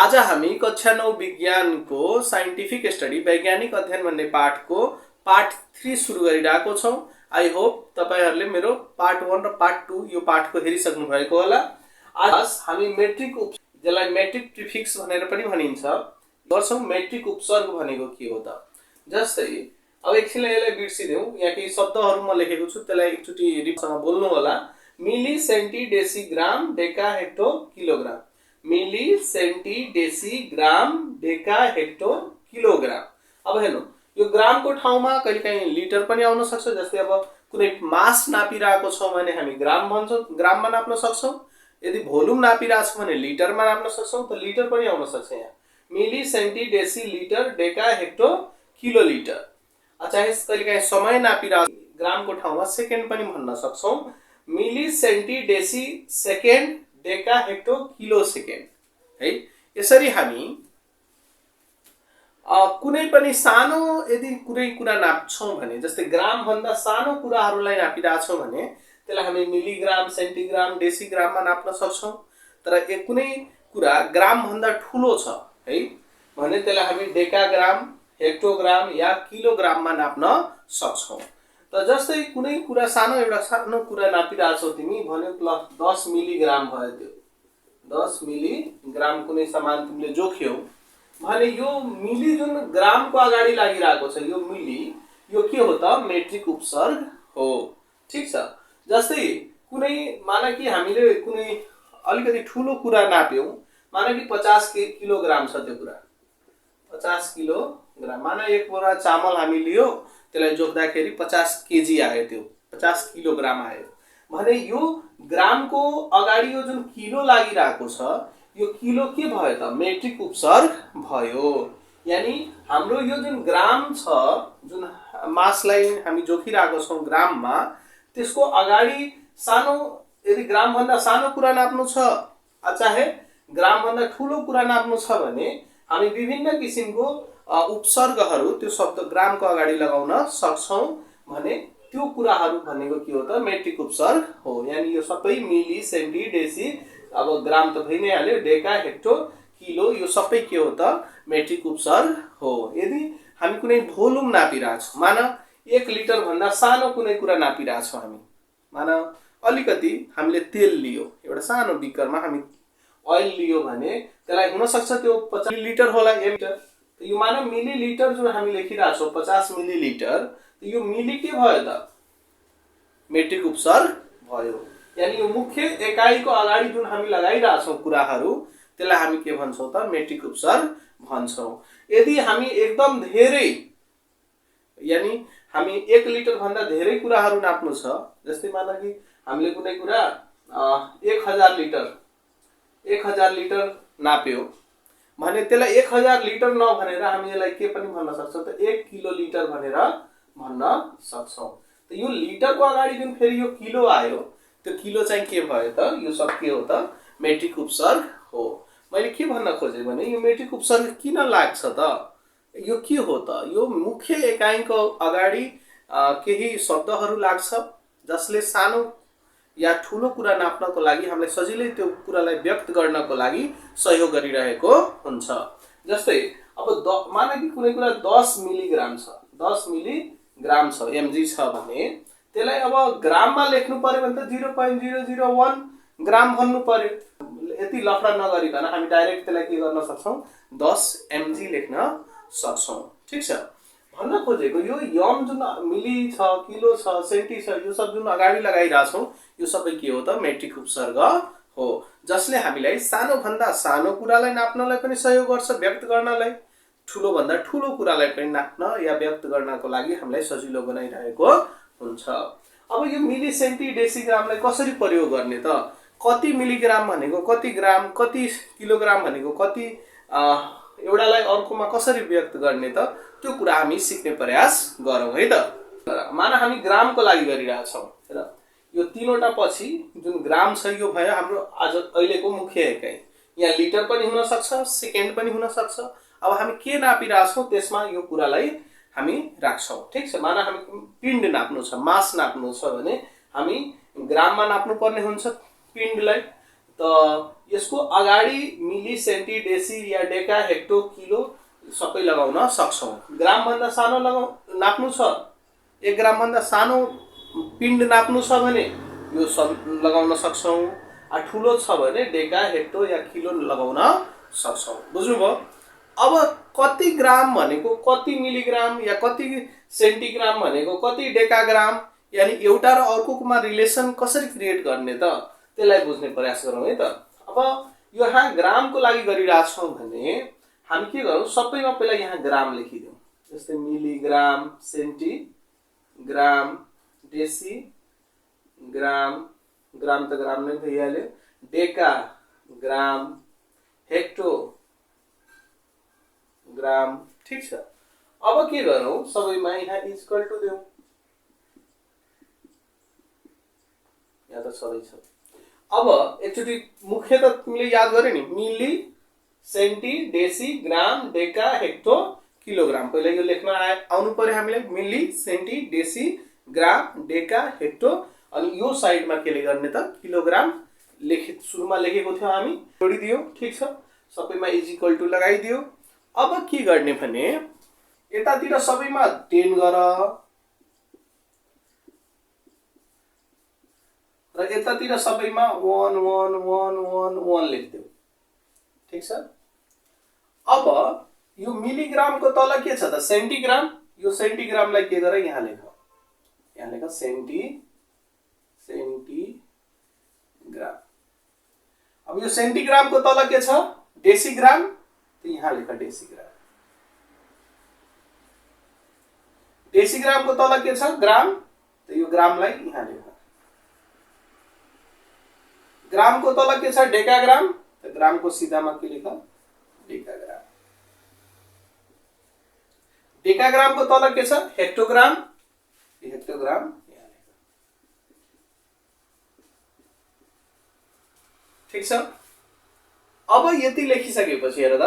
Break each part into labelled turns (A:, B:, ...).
A: आज हामी कक्षा 9 विज्ञानको साइन्टिफिक स्टडी वैज्ञानिक अध्ययन भन्ने पाठको पार्ट 3 सुरु गरिरहेको छौं। आई होप तपाईहरुले मेरो पार्ट 1 र पार्ट 2 यो पाठको हेरिसक्नु भएको होला। आज हामी मेट्रिक जसलाई मेट्रिक प्रिफिक्स भनेर पनि भनिन्छ गर्छौं। मेट्रिक उपसर्ग भनेको के हो त? जस्तै अब एकछिनलाई यसलाई बिर्सिदेऊ। यहाँ केही शब्दहरु म लेखेको छु, त्यसलाई एकचोटी रिपसँग बोल्नु होला। मिली सेन्टी डेसी ग्राम डेका हेक्टो किलोग्राम। मिली सेन्टी डेसी ग्राम डेका हेक्टो किलोग्राम। अब हेर्नु, यो ग्रामको ठाउँमा कहिलेकाहीँ लिटर पनि आउन सक्छ। जस्तै अब कुनै मास नापिरहेको छौं भने हामी ग्राम भन्छौं, ग्राममा नाप्न सक्छौं। यदि भोल्युम नापिरहेको छौं भने लिटरमा नाप्न सक्छौं, त लिटर पनि आउन सक्छ। यहाँ milli centi deci litre deca hecto kilo litre. चाहे कहिलेकाहीँ समय नापिरहेको ग्रामको ठाउँमा सेकेन्ड पनि भन्न सक्छौं। Milli centi deci second deca hecto kilo second है। यसरी हामी कुनै पनि सानो यदि कुनै कुरा नाप्छौं भने, जस्तै ग्राम भन्दा सानो कुराहरुलाई नापिरहेछौं भने त्यसलाई हामी मिलिग्राम, सेन्टिग्राम, डेसिग्राममा नाप्न सक्छौं। तर एक कुनै कुरा ग्राम भन्दा ठूलो छ है भने त्यसलाई हामी डेकाग्राम, हेक्टोग्राम या किलोग्राममा नाप्न सक्छौं। त जस्तै कुनै कुरा एउटा सानो कुरा नापिरहेछौ तिमी भन्यो ल 10 मिलिग्राम भयो। त्यो 10 मिलिग्राम कुनै सामान तिमीले जोख्यौ भने यो मिली जुन ग्रामको अगाडि लागिरहेको छ, यो मिली यो के हो त? मेट्रिक उपसर्ग हो। ठीक छ। जस्तै कुनै माना कि हामीले कुनै अलिकति ठूलो कुरा नाप्यौ, माना कि 50 किलोग्राम छ त्यो कुरा, 50 किलोग्राम। माना एक बोरा चामल हामी लियो, त्यसलाई जोख्दाखेरि 50 केजी आयो, त्यो 50 किलोग्राम आयो भने यो ग्रामको अगाडि यो जुन किलो लागिरहेको छ, यो किलो के भयो त? मेट्रिक उपसर्ग भयो। यानी हाम्रो यो जुन ग्राम छ, जुन मासलाई हामी जोखिरहेको छौं ग्राममा, त्यसको अगाडि सानो, यदि ग्राम भन्दा सानो कुरा नाप्नु छ चाहे ग्राम भन्दा ठूलो कुरा नाप्नु छ भने हामी विभिन्न किसिमको उपसर्गहरु त्यो शब्द ग्रामको अगाडि लगाउन सक्छौं। भने त्यो कुराहरु भनेको के हो त? मेट्रिक उपसर्ग हो। यानी यो सबै मिली, सेन्टी, डेसी, अब ग्राम त भइ नै हाल्यो, डेका, हेक्टो, किलो, यो सबै के हो त? मेट्रिक उपसर्ग हो। यदि हामी कुनै भोल्युम नापिरहेछौं, माना 1 लिटर भन्दा सानो कुनै कुरा नापिरहेछौं हामी, माना अलिकति हामीले तेल लियो, एउटा सानो बिकरमा हामी ऑयल लियो भने त्यसलाई हुन सक्छ त्यो 50 लिटर होला, 1 लिटर। यो मानव मिलिलिटर जुन हामी लेखिरहेछौं 50 मिलिलिटर, यो मिली के भयो त? मेट्रिक उपसर्ग भयो। यानी यो मुख्य एकाइको अगाडि जुन हामी लगाइरहेछौं कुराहरु, त्यसलाई हामी के भन्छौं त? मेट्रिक उपसर्ग भन्छौं। यदि हामी एकदम धेरै, यानी हामी 1 लिटर भन्दा धेरै कुराहरु नाप्नु छ, जस्तै माना कि हामीले कुनै कुरा 1000 लिटर नाप्यो भने त्यसलाई 1000 लिटर नभनेर हामी यसलाई के पनि भन्न सक्छौं त? 1 किलो लिटर भनेर भन्न सक्छौं। त यो लिटरको अगाडि जुन फेरि यो किलो आयो, त्यो किलो चाहिँ के भयो त? यो सब के हो त? मेट्रिक उपसर्ग हो। मैले के भन्न खोजे भने यो मेट्रिक उपसर्ग किन लाग्छ त? यो के हो त? यो मुख्य एकाइको अगाडि केही शब्दहरु लाग्छ जसले सानो या ठूलो कुरा नाप्नको लागि हामीलाई सजिलै त्यो कुरालाई व्यक्त गर्नको लागि सहयोग गरिरहेको हुन्छ। जस्तै अब माना कि कुनै कुरा 10 मिलिग्राम छ, 10 मिलिग्राम छ, एमजी छ भने त्यसलाई अब ग्राममा लेख्नु पर्यो भने त 0.001 ग्राम भन्नु पर्यो। यति लफडा नगरिकन हामी डाइरेक्ट त्यसलाई के गर्न सक्छौं? 10 एमजी लेख्न सक्छौं। ठीक छ। भन्न खोजेको यो यम जुन मिली छ, किलो छ, सेन्टी छ, यो सब जुन अगाडि लगाइरहेछौं, यो सबै के हो त? मेट्रिक उपसर्ग हो, जसले हामीलाई सानो भन्दा सानो कुरालाई नाप्नलाई पनि सहयोग गर्छ, व्यक्त गर्नलाई, ठूलो भन्दा ठूलो कुरालाई पनि नाप्न या व्यक्त गर्नको लागि हामीलाई सजिलो बनाइरहेको हुन्छ। अब यो मिली, सेन्टी, डेसिग्रामलाई कसरी प्रयोग गर्ने त? कति मिलिग्राम भनेको कति ग्राम, कति किलोग्राम भनेको कति, एउटालाई अर्कोमा कसरी व्यक्त गर्ने त? त्यो कुरा हामी सिक्ने प्रयास गरौँ है त। माना हामी ग्रामको लागि गरिरहेछौं र यो तीनवटा पछि जुन ग्राम छ यो भयो हाम्रो आज अहिलेको मुख्य एकाइ। यहाँ लिटर पनि हुन सक्छ, सेकेन्ड पनि हुन सक्छ। अब हामी के नापिरहेछौं त्यसमा यो कुरालाई हामी राख्छौं। ठीक छ। माना हामी पिण्ड नाप्नु छ, मास नाप्नु छ भने हामी ग्राममा नाप्नु पर्ने हुन्छ पिण्डलाई। त यसको अगाडि मिली सेन्टी डेसी या डेका हेक्टो किलो सबै लगाउन सक्छौँ। ग्रामभन्दा सानो नाप्नु छ, 1 ग्रामभन्दा सानो पिण्ड नाप्नु छ भने यो सब लगाउन सक्छौँ। ठुलो छ भने डेका हेक्टो या किलो लगाउन सक्छौँ। बुझ्नुभयो? अब कति ग्राम भनेको कति मिलिग्राम या कति सेन्टिग्राम भनेको कति डेकाग्राम, यानि एउटा र अर्कोमा रिलेसन कसरी क्रिएट गर्ने त, त्यसलाई बुझ्ने प्रयास गरौँ है त। अब यो यहाँ ग्रामको लागि गरिरहेछौँ भने हामी के गरौँ, सबैमा पहिला यहाँ ग्राम लेखिदिउँ। जस्तै मिलिग्राम, सेन्टिग्राम, डेसी ग्राम, ग्राम त ग्राम नै भइहाल्यो, डेका ग्राम, हेक्टो ग्राम। ठीक छ। अब के गरौँ, सबैमा यहाँ इक्वल टु दिउँ। यहाँ त सबै छ। अब एकचोटि मुख्य त तिमीले याद गर्यो नि, मिली सेन्टी डेसी ग्राम डेका हेक्टो किलोग्राम। पहिला यो लेख्न आउनु पर्यो हामीलाई, मिली सेन्टी डेसी ग्राम डेका हेक्टो, अनि यो साइडमा केले गर्ने त किलोग्राम सुरुमा लेखेको थियो हामी, जोडिदियो। ठीक छ। सबैमा इज इक्वल टु लगाइदियो। अब के गर्ने भने यतातिर सबैमा 10 गर र यतातिर सबैमा 1 1 1 1 1 लेख्दियो। ठीक छ। अब यो मिलिग्रामको तल के छ त, सेन्टिग्राम। यो सेन्टिग्रामलाई के गर, यहाँ लेख, यहाँ लेख सेन्टिग्राम। अब यो सेन्टिग्रामको तल के छ, डेसीग्राम, त यहाँ लेख डेसीग्राम। डेसीग्रामको तल के छ, ग्राम, त यो ग्रामलाई यहाँ लेख। ग्रामको तल के छ, डेकाग्राम, त ग्रामको सिधामा के लेख, डेकाग्राम। डेकाग्रामको तल के छ, हेक्टोग्राम, हेक्टोग्राम यहाँ लेख। ठीक छ। अब यति लेखिसकेपछि हेर त,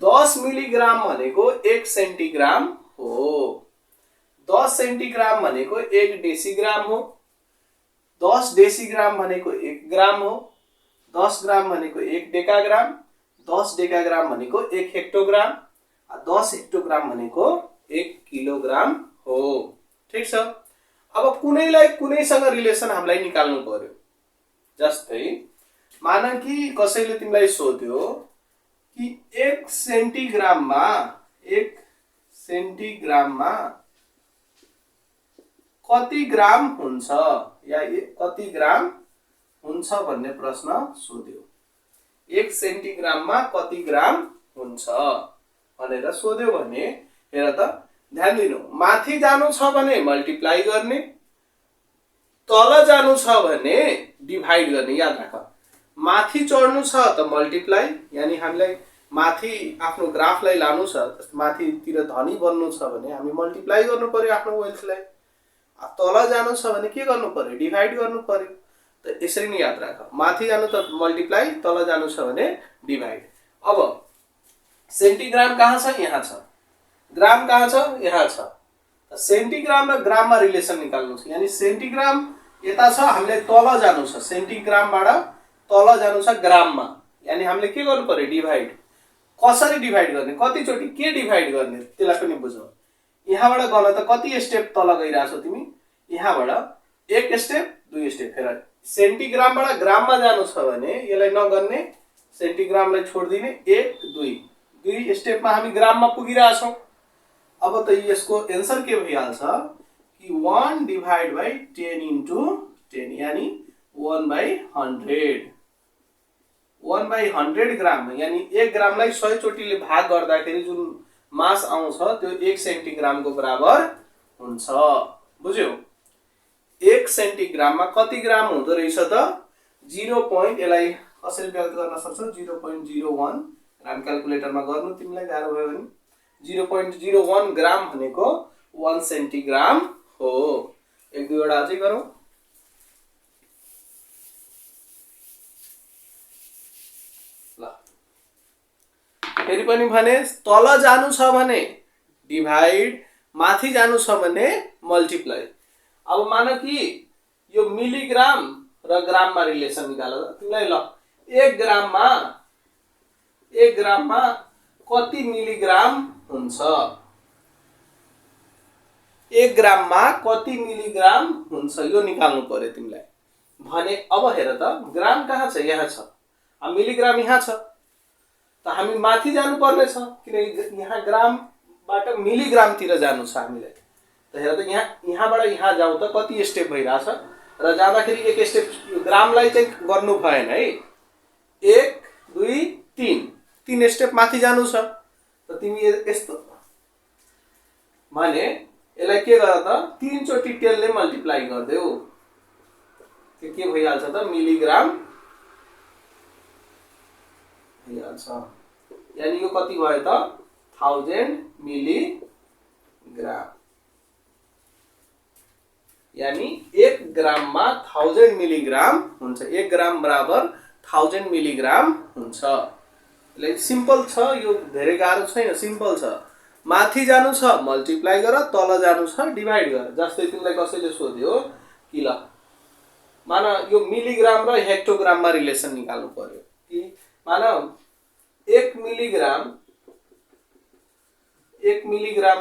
A: 10 मिलिग्राम भनेको 1 सेन्टिग्राम हो, 10 सेन्टिग्राम भनेको 1 डेसीग्राम हो, 10 डेसीग्राम भनेको 1 ग्राम हो, 10 ग्राम भनेको 1 डेकाग्राम, 10 डेकाग्राम भनेको 1 हेक्टोग्राम, 10 हेक्टोग्राम भनेको 1 किलोग्राम हो। ठीक छ। अब कुनैलाई कुनैसँग रिलेसन हामीलाई निकाल्नु पर्यो। जस्तै मान कि कसैले तिमीलाई सोध्यो कि 1 सेन्टिग्राममा कति ग्राम हुन्छ या कति ग्राम हुन्छ भन्ने प्रश्न सोध्यो। 1 सेन्टिग्राममा कति ग्राम हुन्छ भनेर सोध्यो भने हेर त, ध्यान दिनु, माथि जानु छ भने मल्टिप्लाई गर्ने, तल जानु छ भने डिभाइड गर्ने। याद राख, माथि चढ्नु छ त मल्टिप्लाई, यानी हामीलाई माथि आफ्नो ग्राफलाई लानु छ, माथितिर धनी बन्नु छ भने हामी मल्टिप्लाई गर्नु पर्यो आफ्नो वेल्थलाई। तल जानु छ भने के गर्नु पर्यो, डिभाइड गर्नु पर्यो। त यसरी नै याद राख, माथि जानु त मल्टिप्लाई, तल जानु छ भने डिभाइड। अब सेन्टिग्राम कहाँ छ, यहाँ छ। ग्राम कहाँ छ, यहाँ छ। सेन्टिग्राम र ग्राममा रिलेसन निकाल्नु छ, यानी सेन्टिग्राम यता छ, हामीले तल जानु छ, सेन्टिग्रामबाट तल जानु छ ग्राममा, यानी हामीले के गर्नु पर्यो, डिभाइड। कसरी डिभाइड गर्ने, कतिचोटि के डिभाइड गर्ने, त्यसलाई पनि बुझौ। यहाँबाट गल त कति स्टेप तल गइरहेछौ तिमी, यहाँबाट 1 स्टेप 2 स्टेप। फेर सेन्टिग्रामबाट ग्राममा जानु छ भने यसलाई नगर्ने, सेन्टिग्रामलाई छोड्दिने, 1 2 स्टेपमा हामी ग्राममा पुगिरहेछौँ। अब त यसको एन्सर के भइहाल्छ कि 1 डिभाइड बाई 10 इन्टु 10, यानी 1/100। 1/100 ग्राम, यानी 1 ग्रामलाई 100 चोटिले भाग गर्दाखेरि जुन मास आउँछ त्यो 1 सेन्टिग्रामको बराबर हुन्छ। बुझ्यौ? 1 सेन्टिग्राममा कति ग्राम हुँदो रहेछ त, 0. यसलाई कसरी व्यक्त गर्न सक्छौ, 0.01 ग्राम। क्याल्कुलेटरमा गर्नु तिमीलाई गाह्रो भयो भने 0.01 ग्राम भनेको 1 सेन्टिग्राम हो। 1 2 वटा अझै गरौँ। ल फेरि पनि भने, तल जानु छ भने डिभाइड, माथि जानु छ भने मल्टिप्लाई। अब मान कि यो मिलिग्राम र ग्राममा रिलेसन निकाल। तिमीलाई ल 1 ग्राममा कति मिलिग्राम हुन्छ? 1 ग्राममा कति मिलिग्राम हुन्छ यो निकाल्नु पर्यो तिमीलाई भने। अब हेर त ग्राम कहाँ छ? यहाँ छ। अब मिलिग्राम यहाँ छ त हामी माथि जानु पर्ने छ किनकि यहाँ ग्रामबाट मिलिग्रामतिर जानु छ हामीलाई। त हेर त यहाँबाट यहाँ जाउँ त कति स्टेप भइरहेछ र जाँदाखेरि एक स्टेप ग्रामलाई चाहिँ गर्नु भएन है। 1 2 3 स्टेप माथि जानु छ। त तिमी यस्तो भने यसलाई के गर त 3 चोटि 10 ले मल्टिप्लाई गर्देऊ के भइहाल्छ त मिलिग्राम भइहाल्छ। यानी यो कति भयो त 1000 मिलिग्राम। यानी 1 ग्राममा 1000 मिलिग्राम हुन्छ। 1 ग्राम बराबर 1000 मिलिग्राम हुन्छ। यसले सिम्पल छ, यो धेरै गाह्रो छैन, सिम्पल छ। माथि जानु छ मल्टिप्लाई गर, तल जानु छ डिभाइड गर। जस्तै तिमीलाई कसैले सोध्यो कि ल मान यो मिलिग्राम र हेक्टोग्राममा रिलेसन निकाल्नु पर्यो कि मान 1 मिलिग्राम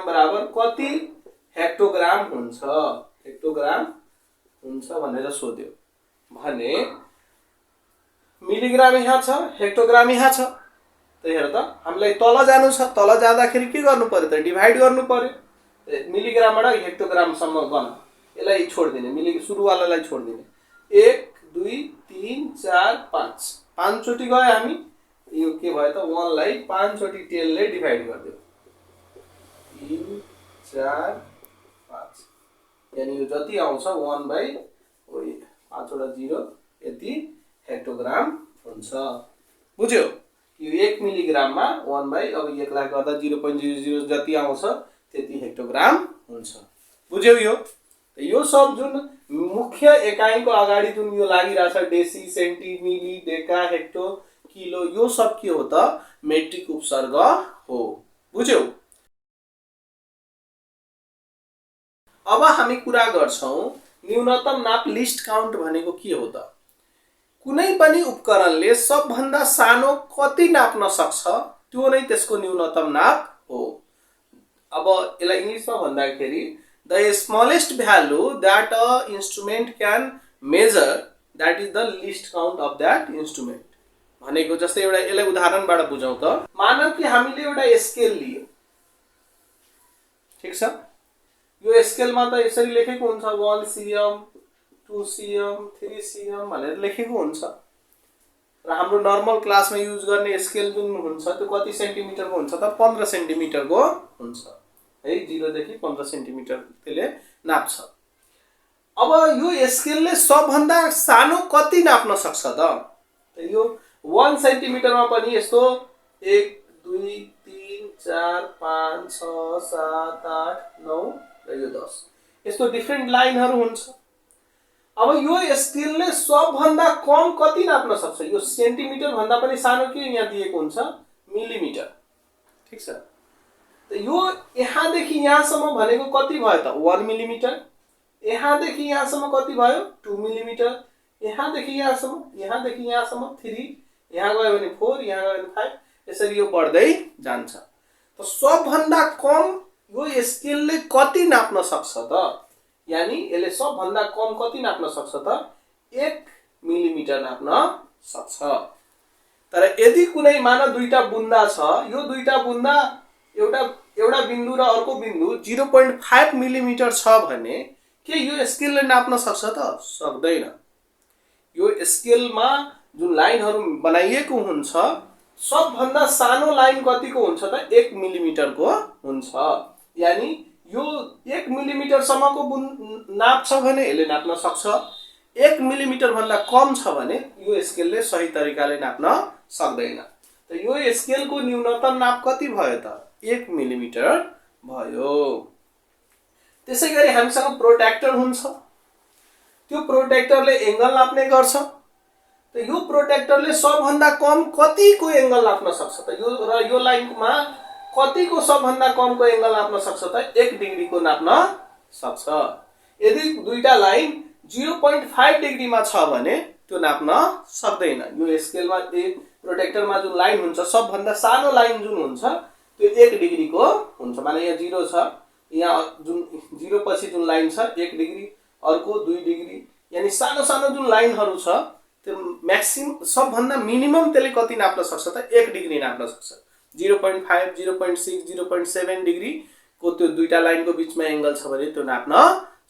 A: बराबर कति हेक्टोग्राम हुन्छ? हेक्टोग्राम हुन्छ भनेर सोध्यो भने मिलिग्राम यहाँ छ, हेक्टोग्राम यहाँ छ। त हेर त हामीलाई तल जानु छ। तल जाँदाखेरि के गर्नु पर्यो त? डिभाइड गर्नु पर्यो। मिलिग्रामबाट हेक्टोग्रामसम्म गर्न यसलाई छोड्दिने, सुरुवालालाई छोड्दिने। 1 2 3 4 5 5 चोटि गयो हामी। यो के भयो त 1 लाई 5 चोटि 10 ले डिभाइड गरिदियो। 3 4 5 यानी यो जति आउँछ 1/5 वटा 0 यति हेक्टोग्राम हुन्छ। बुझ्यो? यो 1 मिलिग्राममा 1 अब 1 लाई गर्दा 0.00 जति आउँछ त्यति हेक्टोग्राम हुन्छ। बुझ्यौ? यो सब जुन मुख्य एकाइको अगाडि जुन यो लागिरहेछ डेसी सेन्टी मिली डेका हेक्टो किलो यो सब के हो त? मेट्रिक उपसर्ग हो। बुझ्यौ? अब हामी कुरा गर्छौं न्यूनतम नाप लिस्ट काउन्ट भनेको के हो त? कुनै पनि उपकरणले सबभन्दा सानो कति नाप्न सक्छ त्यो नै त्यसको न्यूनतम नाप हो। अब यसलाई इंग्लिशमा भन्दाखेरि the smallest value that a instrument can measure that is the least count of that instrument भनेको। जस्तै एउटा यसलाई उदाहरणबाट बुझौं त मानौ कि हामीले एउटा स्केल लियो, ठीक छ? यो स्केलमा त यसरी लेखेको हुन्छ 1 cm 2 cm 3 cm भनेर लेखेको हुन्छ र हाम्रो नर्मल क्लासमा युज गर्ने स्केल जुन हुन्छ त्यो कति सेन्टिमिटरको हुन्छ त? 15 सेन्टिमिटरको हुन्छ है। 0 देखि 15 सेन्टिमिटर त्यसले नाप्छ। अब यो स्केलले सबभन्दा सानो कति नाप्न सक्छ त? यो 1 सेन्टिमिटरमा पनि यस्तो 1 2 3 4 5 6 7 8 9 र यो 10 यस्तो डिफरेन्ट लाइनहरु हुन्छ। अब यो स्केलले सबभन्दा कम कति नाप्न सक्छ? यो सेन्टिमिटर भन्दा पनि सानो के यहाँ दिएको हुन्छ? मिलिमिटर, ठीक छ? त यो यहाँदेखि यहाँसम्म भनेको कति भयो त? 1 मिलिमिटर। यहाँदेखि यहाँसम्म कति भयो? 2 मिलिमिटर। यहाँदेखि यहाँसम्म 3, यहाँ गयो भने 4, यहाँ गयो भने 5, यसरी यो बढ्दै जान्छ। त सबभन्दा कम यो स्केलले कति नाप्न सक्छ त? यानी यसले सबभन्दा कम कति नाप्न सक्छ त? 1 मिलिमिटर नाप्न सक्छ। तर यदि कुनै मान दुईटा बुन्दा छ, यो दुईटा बुन्दा एउटा बिन्दु र अर्को बिन्दु 0.5 मिलिमिटर छ भने के यो स्केलले नाप्न सक्छ त? सक्दैन। यो स्केलमा जुन लाइनहरु बनाइएको हुन्छ सबभन्दा सानो लाइन कतिको हुन्छ त? 1 मिलिमिटरको हुन्छ। यानी यो 1 मिलिमिटर सम्मको नाप छ भने यसले नाप्न सक्छ। 1 मिलिमिटर भन्दा कम छ भने यो स्केलले सही तरिकाले नाप्न सक्दैन। त यो स्केलको न्यूनतम नाप कति भयो त? 1 मिलिमिटर भयो। त्यसैगरी हामीसँग प्रोट्र्याक्टर हुन्छ। त्यो प्रोट्र्याक्टरले एंगल नाप्ने गर्छ। त यो प्रोट्र्याक्टरले सबभन्दा कम कतिको एंगल नाप्न सक्छ त? यो लाइनमा कतिको सबभन्दा कमको एंगल नाप्न सक्छ त? 1 डिग्रीको नाप्न सक्छ। यदि दुईटा लाइन 0.5 डिग्रीमा छ भने त्यो नाप्न सक्दैन। यो स्केलमा प्रोटेक्टरमा जुन लाइन हुन्छ सबभन्दा सानो लाइन जुन हुन्छ त्यो 1 डिग्रीको हुन्छ। माने यहाँ 0 छ, यहाँ जुन 0 पछि जुन लाइन छ 1 डिग्री, अर्को 2 डिग्री, यानी सानो सानो जुन लाइनहरु छ त्यो म्याक्सिमम सबभन्दा मिनिमम त्यसले कति नाप्न सक्छ त 1 डिग्री नाप्न सक्छ। 0.5, 0.6, 0.7 डिग्री को त्यो दुईटा लाइनको बीचमा एंगल छ भने त्यो नाप्न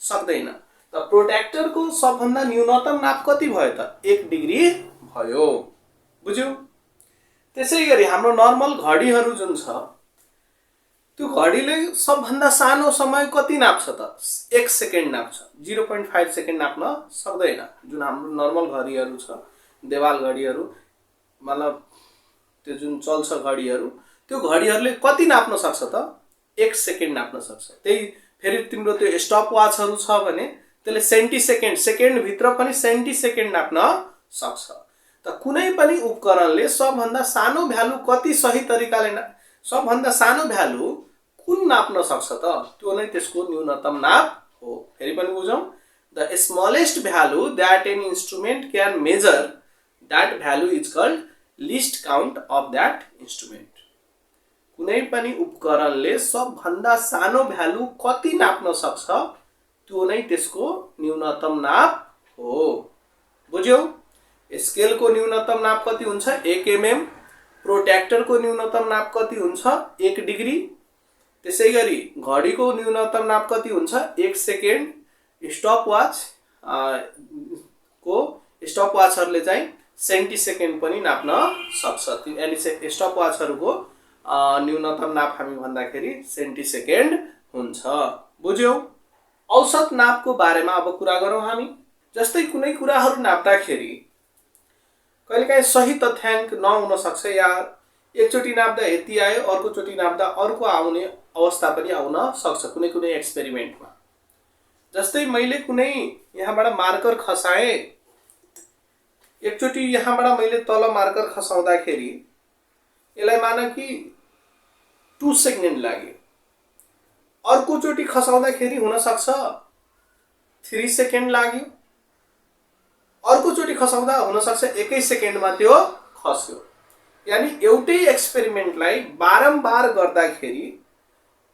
A: सक्दैन। त प्रोट्र्याक्टरको सबभन्दा न्यूनतम नाप कति भयो त 1 डिग्री भयो। बुझ्यौ? त्यसैगरी हाम्रो नर्मल घडीहरु जुन छ त्यो घडीले सबभन्दा सानो समय कति नाप्छ त 1 सेकेन्ड नाप्छ। 0.5 सेकेन्ड नाप्न सक्दैन। जुन हाम्रो नर्मल घडीहरु छ, देवाल घडीहरु, मतलब त्यो जुन चल्छ घडीहरु, त्यो घडीहरुले कति नाप्न सक्छ त 1 सेकेन्ड नाप्न सक्छ। त्यही फेरि तिम्रो त्यो स्टप वाचहरु छ भने त्यसले सेन्टी सेकेन्ड, सेकेन्ड भित्र पनि सेन्टी सेकेन्ड नाप्न सक्छ। त कुनै पनि उपकरणले सबभन्दा सानो भ्यालु कति सही तरिकाले सबभन्दा सानो भ्यालु कुन नाप्न सक्छ त त्यो नै त्यसको न्यूनतम नाप हो। फेरि पनि बुझौं, the smallest value that an instrument can measure, that value is called least count of that instrument. कुनै पनि उपकरणले सबभन्दा सानो भ्यालु कति नाप्न सक्छ त्यो नै त्यसको न्यूनतम नाप हो। बुझ्यौ? स्केलको न्यूनतम नाप कति हुन्छ 1 mm, प्रोट्र्याक्टरको न्यूनतम नाप कति हुन्छ 1 डिग्री, त्यसैगरी घडीको न्यूनतम नाप कति हुन्छ 1 सेकेन्ड, स्टप वाच को स्टप वाचहरुले चाहिँ सेन्टी सेकेन्ड पनि नाप्न सक्छ। यानी स्टप वाचहरुको न्यूनतम नाप हामी भन्दाखेरि सेन्टी सेकेन्ड हुन्छ। बुझ्यौ? औसत नापको बारेमा अब कुरा गरौँ हामी। जस्तै कुनै कुराहरु नाप्दाखेरि कहिलेकाहीँ सही तथ्याङ्क नहुन सक्छ, या एकचोटी नाप्दा यति आयो, अर्को चोटी नाप्दा अर्को आउने अवस्था पनि आउन सक्छ कुनै कुनै एक्सपेरिमेन्टमा। जस्तै मैले कुनै यहाँबाट मार्कर खसाए, एकचोटी यहाँबाट मैले तल मार्कर खसाउँदाखेरि यसलाई मान कि 2 सेकेन्ड लाग्यो, अर्को चोटी खसाउँदाखेरि हुन सक्छ 3 सेकेन्ड लाग्यो, अर्को चोटी खसाउँदा हुन सक्छ 1 सेकेन्डमा त्यो खस्यो। यानी एउटै एक्सपेरिमेन्टलाई बारम्बार गर्दाखेरि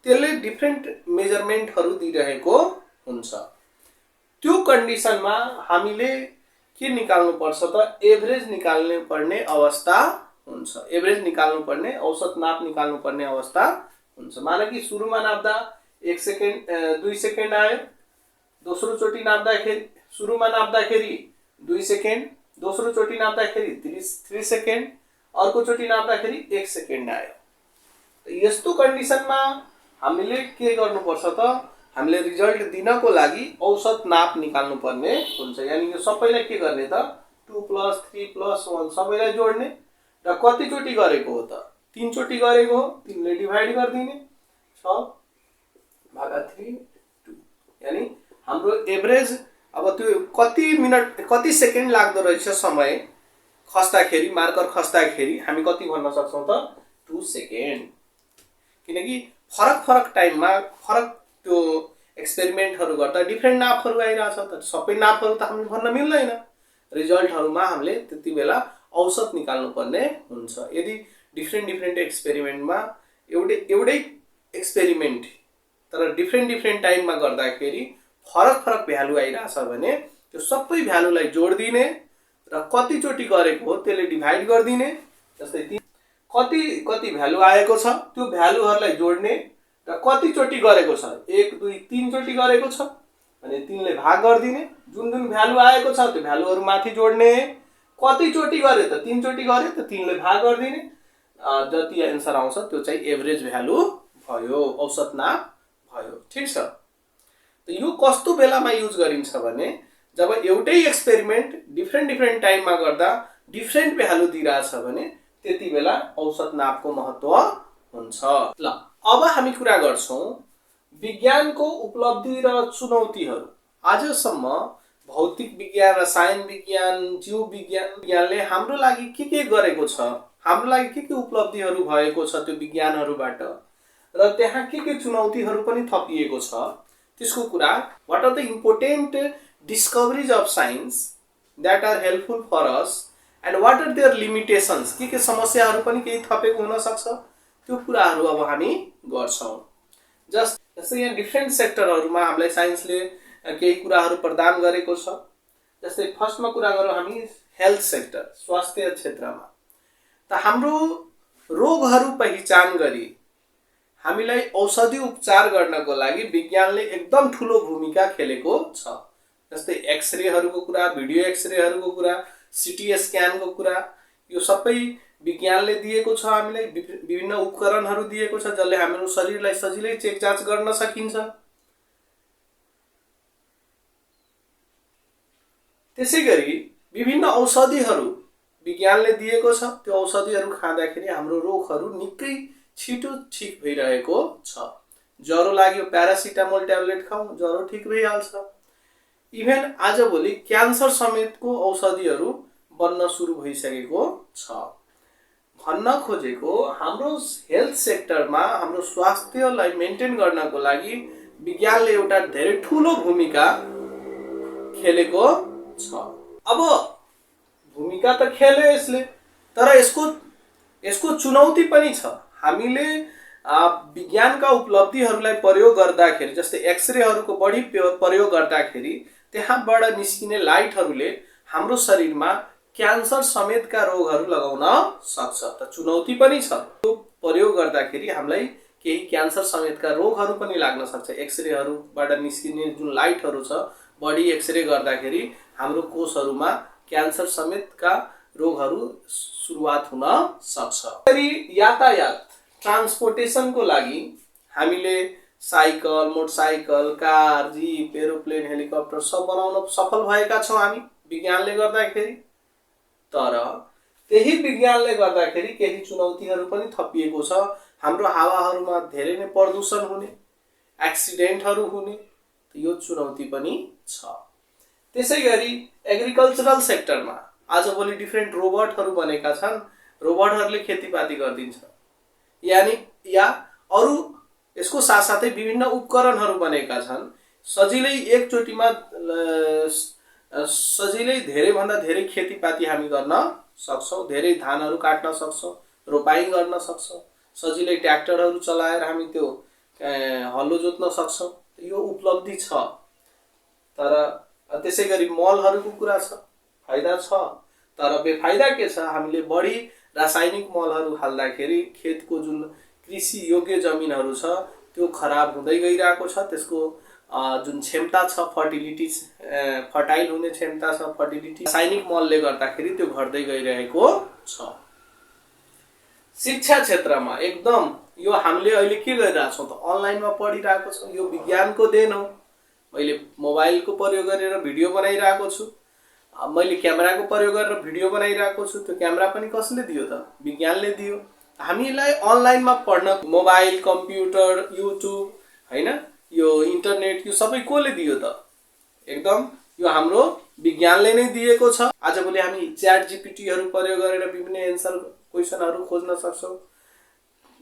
A: त्यसले डिफरेन्ट मेजरमेन्टहरु दिइरहेको हुन्छ। त्यो कन्डिसनमा हामीले के निकाल्नु पर्छ त एभरेज निकाल्नु पर्ने अवस्था हुन्छ। एभरेज निकाल्नु पर्ने, औसत नाप निकाल्नु पर्ने अवस्था हुन्छ। माने कि सुरुमा नाप्दा 1 सेकेन्ड 2 सेकेन्ड आयो, दोस्रो चोटी नाप्दाखेरि सुरुमा नाप्दाखेरि 2 सेकेन्ड, दोस्रो चोटी नाप्दाखेरि 3 सेकेन्ड, अर्को चोटी नाप्दाखेरि 1 सेकेन्ड आयो। यस्तो कन्डिसनमा हामीले के गर्नुपर्छ त हामीले रिजल्ट दिनको लागि औसत नाप निकाल्नु पर्ने हुन्छ। यानी यो सबैलाई के गर्ने त 2 + 3 + 1 सबैलाई जोड्ने र कति चोटी गरेको हो त 3 चोटी गरेको हो, 3 ले डिभाइड गर्दिने 6/3 2। यानी हाम्रो एभरेज अब त्यो कति मिनट कति सेकेन्ड लाग्दो रहेछ समय खस्दाखेरि, मार्कर खस्दाखेरि हामी कति भन्न सक्छौं त 2 सेकेन्ड। किनकि फरक फरक टाइममा फरक त्यो एक्सपेरिमेन्टहरु गर्दा डिफरेन्ट नापहरु आइराछ, त सबै नापहरु त हामीले भन्न मिल्दैन। रिजल्टहरुमा हामीले त्यतिबेला औसत निकाल्नु पर्ने हुन्छ। यदि डिफरेन्ट एक्सपेरिमेन्टमा एउटै एक्सपेरिमेन्ट तर डिफरेन्ट टाइममा गर्दाखेरि फरक भ्यालु आइराछ भने त्यो सबै भ्यालुलाई जोड्दिने र कति चोटी गरेको हो त्यसले डिभाइड गर्दिने। जस्तै कति भ्यालु आएको छ त्यो भ्यालुहरुलाई जोड्ने र कति चोटी गरेको छ 1 2 3 चोटी गरेको छ भने 3 ले भाग गर्दिने। जुन भ्यालु आएको छ त्यो भ्यालुहरु माथि जोड्ने, कति चोटी गरे त 3 चोटी गरे त 3 ले भाग गर्दिने। जति आन्सर आउँछ त्यो चाहिँ एभरेज भ्यालु भयो, औसत नाप भयो। ठीक छ? त यो कस्तो बेलामा युज गरिन्छ भने जब एउटै एक्सपेरिमेन्ट डिफरेन्ट टाइममा गर्दा डिफरेन्ट भ्यालु दिइराछ भने त्यति बेला औसत नापको महत्व हुन्छ। ल अब हामी कुरा गर्छौं विज्ञानको उपलब्धि र चुनौतीहरु। आजसम्म भौतिक विज्ञान, रसायन विज्ञान, जीव विज्ञानले हाम्रो लागि के गरेको छ, हाम्रो लागि के उपलब्धिहरु भएको छ त्यो विज्ञानहरुबाट, र त्यहाँ के चुनौतीहरु पनि थपिएको छ त्यसको कुरा। What are the important discoveries of science that are helpful for us and what are their limitations, के समस्याहरू पनि केही थपेको हुन सक्छ, त्यो कुराहरू अब हामी गर्छौं। जस्तै यहाँ डिफ्रेन्ट सेक्टरहरूमा हामीलाई साइन्सले केही कुराहरू प्रदान गरेको छ। जस्तै फर्स्टमा कुरा गरौँ हामी हेल्थ सेक्टर, स्वास्थ्य क्षेत्रमा। त हाम्रो रोगहरू पहिचान गरी हामीलाई औषधि उपचार गर्नको लागि विज्ञानले एकदम ठूलो भूमिका खेलेको छ। जस्तै एक्सरेहरूको कुरा, भिडियो एक्सरेहरूको कुरा, सिटी स्क्यानको कुरा, यो सबै विज्ञानले दिएको छ। हामीलाई विभिन्न उपकरणहरू दिएको छ जसले हाम्रो शरीरलाई सजिलै चेक जाँच गर्न सकिन्छ। त्यसैगरी विभिन्न औषधिहरू विज्ञानले दिएको छ। त्यो औषधिहरू खाँदाखेरि हाम्रो रोगहरू निकै छिटो ठीक भइरहेको छ। ज्वरो लाग्यो प्यारासिटामोल ट्याब्लेट खाऊ, ज्वरो ठीक भइहाल्छ। इभन आजभोलि क्यान्सर समेतको औषधिहरू बन्न सुरु भइसकेको छ। भन्न खोजेको हाम्रो हेल्थ सेक्टरमा हाम्रो स्वास्थ्यलाई मेन्टेन गर्नको लागि विज्ञानले एउटा धेरै ठूलो भूमिका खेलेको छ। अब भूमिका त खेल्यो यसले, तर यसको चुनौती पनि छ। हामीले विज्ञानका उपलब्धिहरूलाई प्रयोग गर्दाखेरि, जस्तै एक्सरेहरूको बढी प्रयोग गर्दाखेरि त्यहाँबाट निस्किने लाइटहरूले हाम्रो शरीरमा क्यान्सर समेतका रोगहरू लगाउन सक्छ। त चुनौती पनि छ। त्यो प्रयोग गर्दाखेरि हामीलाई केही क्यान्सर समेतका रोगहरू पनि लाग्न सक्छ। एक्सरेहरूबाट निस्किने जुन लाइटहरू छ, बढी एक्सरे गर्दाखेरि हाम्रो कोषहरूमा क्यान्सर समेतका रोगहरू सुरुवात हुन सक्छ। यातायात ट्रान्सपोर्टेसनको लागि हामीले cycle, motorcycle, car, jeep, aeroplane, helicopter सब बनाउन सफल भएका छौँ हामी विज्ञानले गर्दाखेरि। तर त्यही विज्ञानले गर्दाखेरि केही चुनौतीहरू पनि थपिएको छ। हाम्रो हावाहरूमा धेरै नै प्रदूषण हुने, एक्सिडेन्टहरू हुने, यो चुनौती पनि छ। त्यसैगरी एग्रिकल्चरल सेक्टरमा आजभोलि डिफ्रेन्ट रोबोटहरू बनेका छन्। रोबोटहरूले खेतीपाती गरिदिन्छ, या अरू यसको साथसाथै विभिन्न उपकरणहरू बनेका छन्। सजिलै एकचोटिमा सजिलै धेरैभन्दा धेरै खेतीपाती हामी गर्न सक्छौँ। धेरै धानहरू काट्न सक्छौँ, रोपाई गर्न सक्छौँ। सजिलै ट्र्याक्टरहरू चलाएर हामी त्यो हल्लो जोत्न सक्छौँ। यो उपलब्धि छ। तर त्यसैगरी मलहरूको कुरा छ, फाइदा छ। तर बेफाइदा के छ, हामीले बढी रासायनिक मलहरू हाल्दाखेरि खेतको जुन कृषि योग्य जमिनहरू छ त्यो खराब हुँदै गइरहेको छ। त्यसको जुन क्षमता छ, फर्टाइल हुने क्षमता छ, फर्टिलिटी, रासायनिक मलले गर्दाखेरि त्यो घट्दै गइरहेको छ। शिक्षा क्षेत्रमा एकदम यो हामीले अहिले के गरिरहेछौँ त, अनलाइनमा पढिरहेको छौँ। यो विज्ञानको देन हो। मैले मोबाइलको प्रयोग गरेर भिडियो बनाइरहेको छु, मैले क्यामेराको प्रयोग गरेर भिडियो बनाइरहेको छु। त्यो क्यामेरा पनि कसले दियो त? विज्ञानले दियो। हामीलाई अनलाइनमा पढ्न मोबाइल, कम्प्युटर, युट्युब, हैन, यो इन्टरनेट, यो सबै कसले दियो त? एकदम यो हाम्रो विज्ञानले नै दिएको छ। आजभोलि हामी च्याट जीपीटीहरू प्रयोग गरेर विभिन्न एन्सर क्वेसनहरू खोज्न सक्छौँ।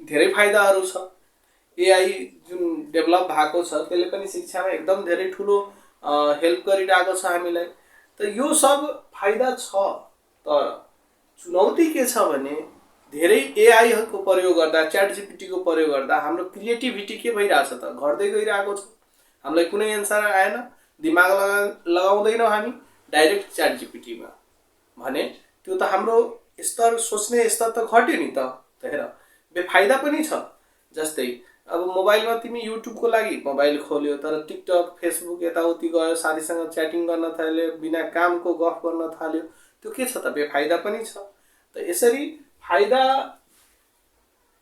A: धेरै फाइदाहरू छ। एआई जुन डेभलप भएको छ त्यसले पनि शिक्षामा एकदम धेरै ठुलो हेल्प गरिरहेको छ हामीलाई। त यो सब फाइदा छ। तर चुनौती के छ भने धेरै एआईहरूको प्रयोग गर्दा, च्याट जीपीटीको प्रयोग गर्दा हाम्रो क्रिएटिभिटी के भइरहेछ त? घट्दै गइरहेको छ। हामीलाई कुनै एन्सर आएन, दिमाग लगाउँदैनौँ हामी, डाइरेक्ट च्याट जीपीटीमा भने त्यो त हाम्रो स्तर, सोच्ने स्तर त घट्यो नि त। हेर, बेफाइदा पनि छ। जस्तै अब मोबाइलमा तिमी युट्युबको लागि मोबाइल खोल्यो, तर टिकटक, फेसबुक यताउति गयो, साथीसँग च्याटिङ गर्न थाल्यो, बिना कामको गफ गर्न थाल्यो, त्यो के छ त? बेफाइदा पनि छ। त यसरी फाइदा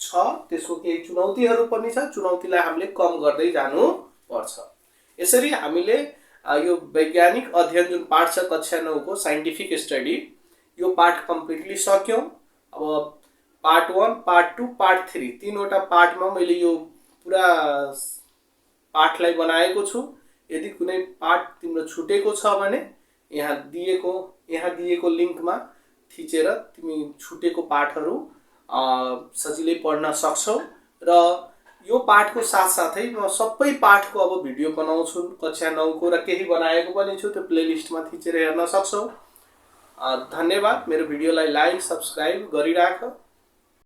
A: छ, त्यसको केही चुनौतीहरू पनि छ। चुनौतीलाई हामीले कम गर्दै जानु पर्छ। यसरी हामीले यो वैज्ञानिक अध्ययन जुन पाठ छ कक्षा 9 को साइन्टिफिक स्टडी, यो पाठ कम्प्लिटली सक्यौँ। अब पार्ट 1, पार्ट 2, पार्ट 3 तीनवटा पार्टमा मैले यो पुरा पाठलाई बनाएको छु। यदि कुनै पाठ तिम्रो छुटेको छ भने यहाँ दिएको लिङ्कमा थिचेर तिमी छुटेको पाठहरू सजिलै पढ्न सक्छौ। र यो पाठको साथसाथै म सबै पाठको अब भिडियो बनाउँछु कक्षा 9 को र केही बनाएको पनि छु, त्यो प्लेलिस्टमा थिचेर हेर्न सक्छौ। धन्यवाद। मेरो भिडियोलाई लाइक सब्स्क्राइब गरिराख।